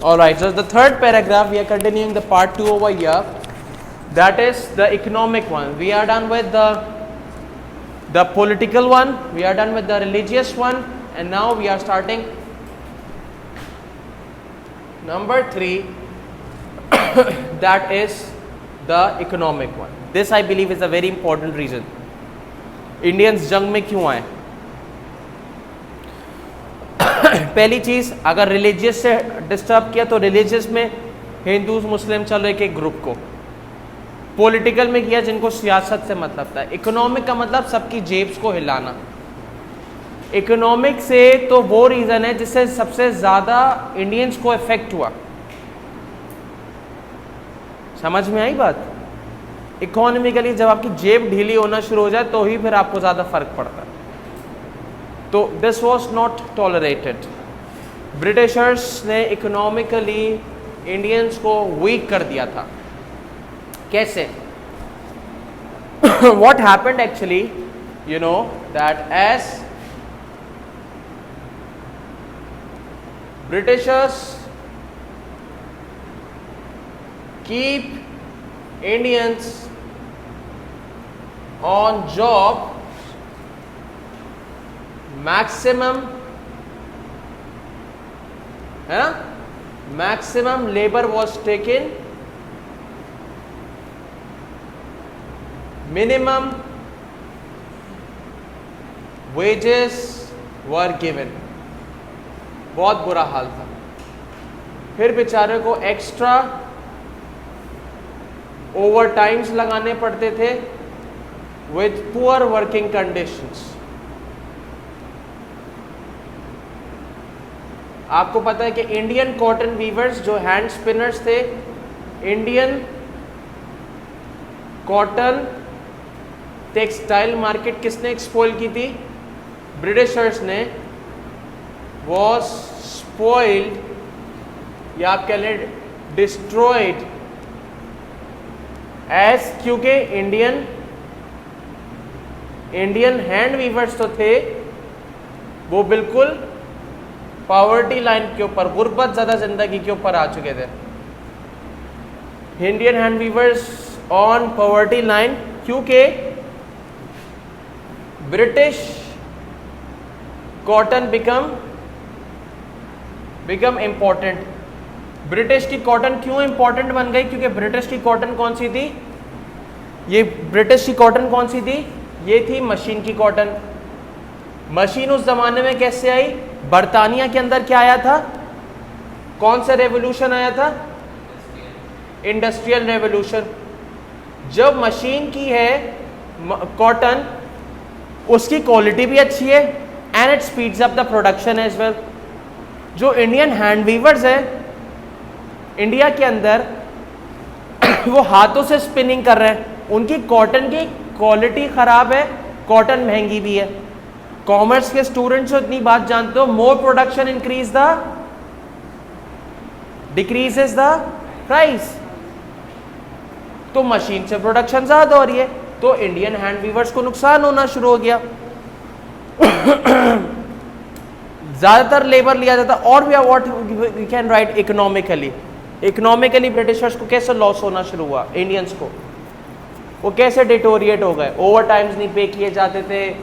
All right, so the third paragraph, we are continuing the part 2 over here. That is the economic one. We are done with the political one, we are done with the religious one, and now we are starting number 3, that is the economic one. This I believe is a very important reason. Indians जंग में क्यों आए? पहली चीज, अगर religious से disturb किया तो रिलीजियस में हिंदू मुस्लिम चलो एक एक ग्रुप को, पॉलिटिकल में किया जिनको सियासत से मतलब था, इकोनॉमिक का मतलब सबकी जेब्स को हिलाना। इकोनॉमिक से तो वो रीजन है जिससे सबसे ज्यादा इंडियंस को इफेक्ट हुआ। समझ में आई बात? इकोनॉमिकली जब आपकी जेब ढीली होना शुरू हो जाए तो ही फिर आपको ज्यादा फर्क पड़ता है। तो this was not tolerated. Britishers ने इकोनॉमिकली इंडियंस को वीक कर दिया था। कैसे? What happened actually, you know that as Britishers keep Indians on job, maximum है ना, maximum labor was taken, minimum wages were given। बहुत बुरा हाल था। फिर बेचारे को एक्स्ट्रा ओवर टाइम्स लगाने पड़ते थे विथ पुअर वर्किंग कंडीशंस। आपको पता है कि इंडियन कॉटन वीवर्स जो हैंड स्पिनर्स थे, इंडियन कॉटन टेक्सटाइल मार्केट किसने एक्सप्लॉइट की थी? ब्रिटिशर्स ने। वॉज स्पॉइल्ड, या आप कह लें डिस्ट्रॉयड, एज क्योंकि इंडियन हैंड वीवर्स तो थे वो बिल्कुल पॉवर्टी लाइन के ऊपर, गुर्बत ज़्यादा जिंदगी के ऊपर आ चुके थे। Indian hand weavers on poverty line, क्योंकि British cotton become important. British की कॉटन क्यों इंपॉर्टेंट बन गई? क्योंकि ब्रिटिश की कॉटन कौन सी थी? ये ब्रिटिश की कॉटन कौन सी थी? ये थी मशीन की कॉटन। मशीन उस जमाने में कैसे आई? बर्तानिया के अंदर क्या आया था? कौन सा रेवोल्यूशन आया था? Industrial revolution. जब मशीन की है कॉटन, उसकी क्वालिटी भी अच्छी है and it speeds up the production as well. जो इंडियन हैंड वीवर्स है इंडिया के अंदर, वो हाथों से स्पिनिंग कर रहे हैं, उनकी कॉटन की क्वालिटी खराब है, कॉटन महंगी भी है। कॉमर्स के स्टूडेंट्स हो इतनी बात जानते हो, more production increase the decreases the price. तो मशीन से प्रोडक्शन ज्यादा हो रही है, तो इंडियन हैंड वीवर्स को नुकसान होना शुरू हो गया। ज्यादातर लेबर लिया जाता। और we are what we can write economically. Economically Britishers को कैसे लॉस होना शुरू हुआ? इंडियंस को वो कैसे डिटोरिएट हो गए? ओवर टाइम्स नहीं पे किए जाते थे,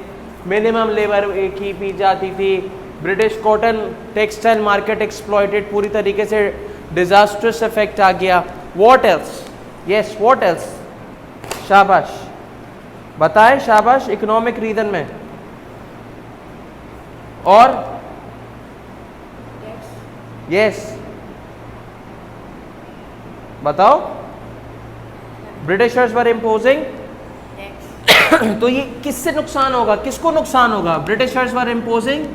मिनिमम लेबर की जाती थी, British cotton textile market exploited, पूरी तरीके से डिजास्ट्रस इफेक्ट आ गया। What else? Yes, what else? शाबाश, बताएं, शाबाश। इकोनॉमिक रीजन में और यस बताओ। Britishers were imposing. तो ये किससे नुकसान होगा? किसको नुकसान होगा? Britishers were imposing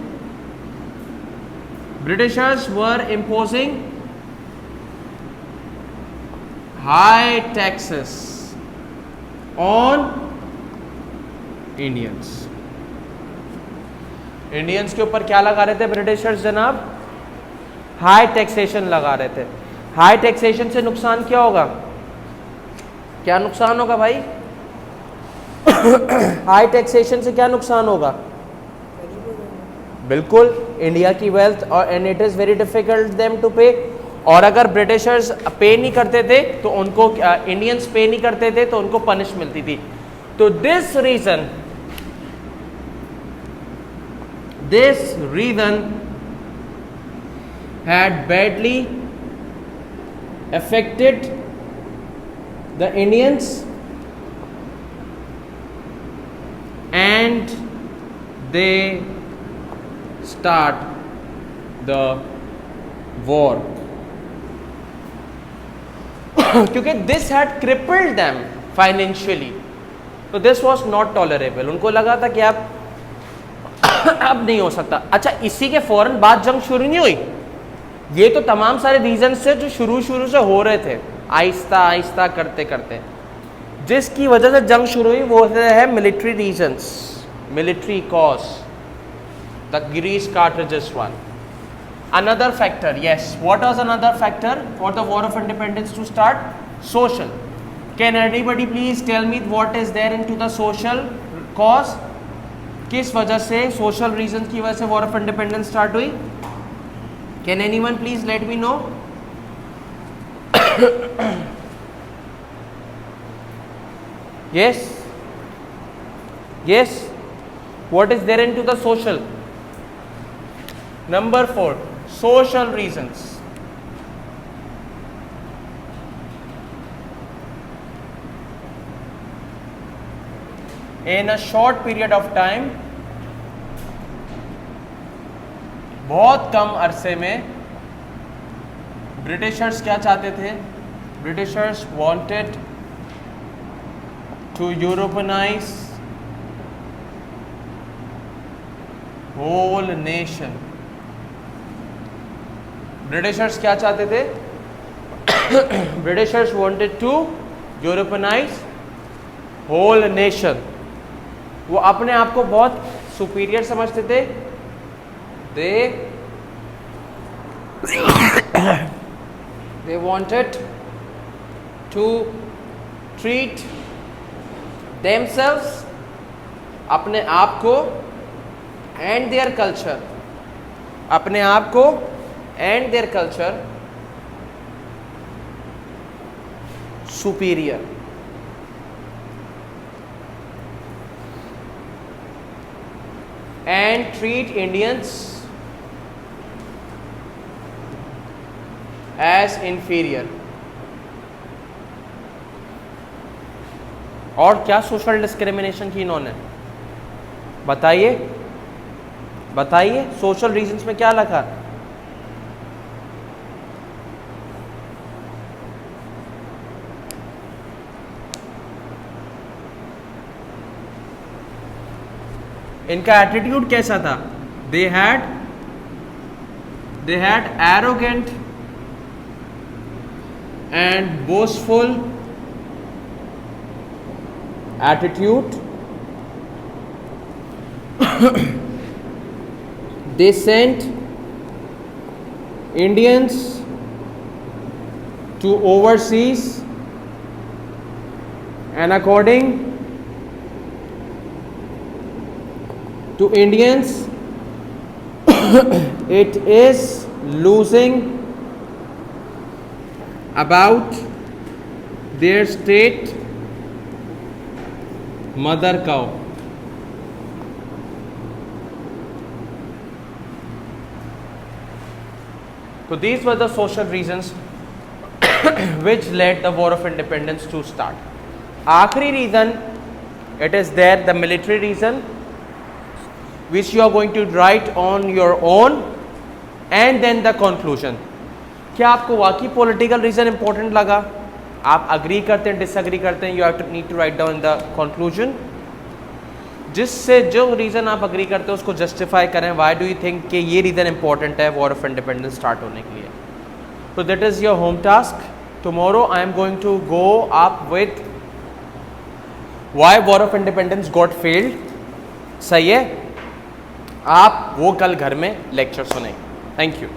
high taxes on Indians. Indians के ऊपर क्या लगा रहे थे ब्रिटिशर्स जनाब? हाई टैक्सेशन लगा रहे थे। हाई टैक्सेशन से नुकसान क्या होगा? क्या नुकसान होगा भाई? हाई टैक्सेशन से क्या नुकसान होगा? बिल्कुल, इंडिया की वेल्थ और and it is very difficult them to pay और अगर ब्रिटिशर्स पे नहीं करते थे तो उनको इंडियंस पे नहीं करते थे तो उनको पनिश मिलती थी. तो this reason had badly affected the Indians and they start the war. क्योंकि this had crippled them financially, so this was not tolerable. उनको लगा था कि अब नहीं हो सकता. अच्छा, इसी के फौरन बाद जंग शुरू नहीं हुई. ये तो तमाम सारे रीजंस से जो शुरू से हो रहे थे, आहिस्ता आहिस्ता करते करते जिसकी वजह से जंग शुरू हुई वो है military reasons, military cause, the grease cartridges one. Another factor, yes. What was another factor for the War of Independence to start? Social. Can anybody please tell me what is there into the social cause? किस वजह से, social reasons की वजह से War of Independence start हुई? Can anyone please let me know? Yes. Yes. What is there into the social? Number 4. Social reasons. In a short period of time, बहुत कम अरसे में ब्रिटिशर्स क्या चाहते थे? Britishers wanted to Europeanize whole nation. Britishers क्या चाहते थे? Britishers wanted to Europeanise whole nation. वो अपने आप को बहुत सुपीरियर समझते थे. they wanted to treat themselves, अपने आप को, and their culture, अपने आप को and their culture superior. And treat Indians as inferior. और क्या सोशल डिस्क्रिमिनेशन की इन्होंने? बताइए बताइए, सोशल रीजंस में क्या लिखा? इनका एटीट्यूड कैसा था? They had arrogant and boastful attitude. They sent Indians to overseas and according to Indians it is losing about their state mother cow. So these were the social reasons which led the War of Independence to start. आखिरी reason, it is there, the military reason, which you are going to write on your own, and then the conclusion. क्या आपको वाकई political reason important लगा? आप agree करते हैं, disagree करते हैं? You have to need to write down the conclusion. जिससे जो रीजन आप अग्री करते हैं उसको जस्टिफाई करें. व्हाई डू यू थिंक कि ये रीजन इंपॉर्टेंट है वॉर ऑफ इंडिपेंडेंस स्टार्ट होने के लिए? तो that is your home task. Tomorrow I am going to go up with why war of independence got failed. सही है? आप वो कल घर में लेक्चर सुनेंगे. Thank you.